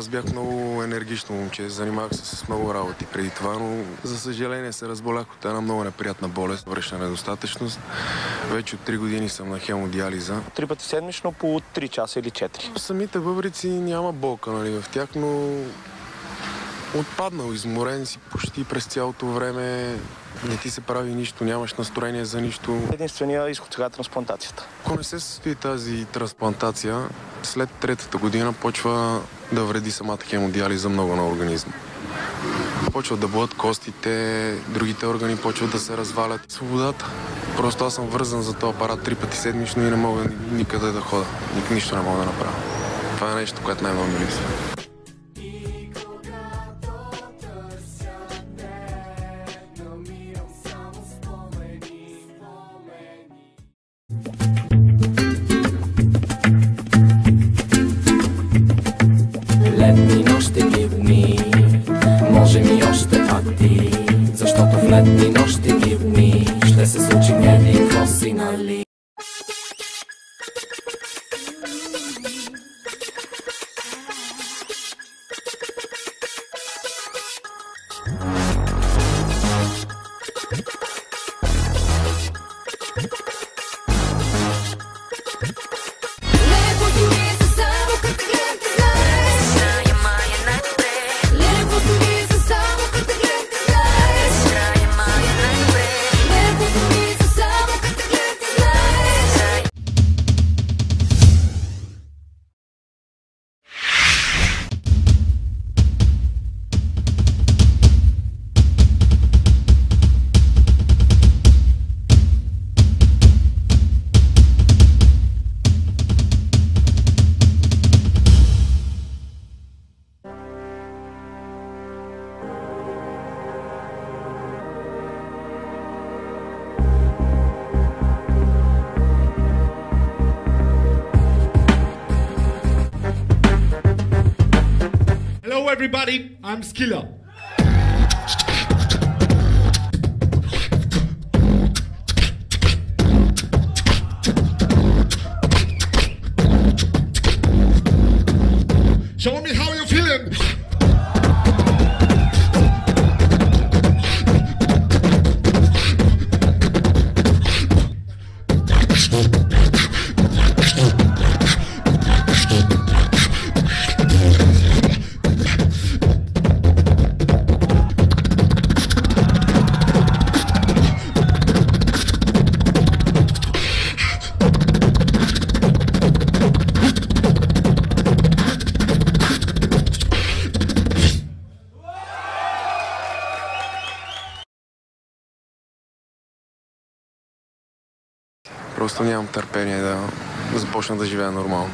Аз бях много енергично момче, занимавах се с много работи преди това, но за съжаление се разболях от една много неприятна болест, връщна недостатъчност. Вече от 3 години съм на хемодиализа. 3 пъти седмично по 3 часа или 4. Самите бъбрици няма болка, в тях, но отпаднал, изморен си почти през цялото време. Не ти се прави нищо, нямаш настроение за нищо. Единствения изход сега е трансплантацията. Ако не се състои тази трансплантация, след 3-та година почва да вреди самата хемодиализа много на организма. Почват да бъдат костите, другите органи почват да се развалят. Свободата. Просто аз съм вързан за този апарат 3 пъти седмично и не мога никъде да хода. Нищо не мога да направя. Това е нещо, което най-много ми липсва. Летни нощи дни, може ми още ти, защото в летни нощи дни ще се случи гневи какво си, нали? Hello everybody, I'm Skilla. Show me how you're feeling. Просто нямам търпение да започна да живея нормално.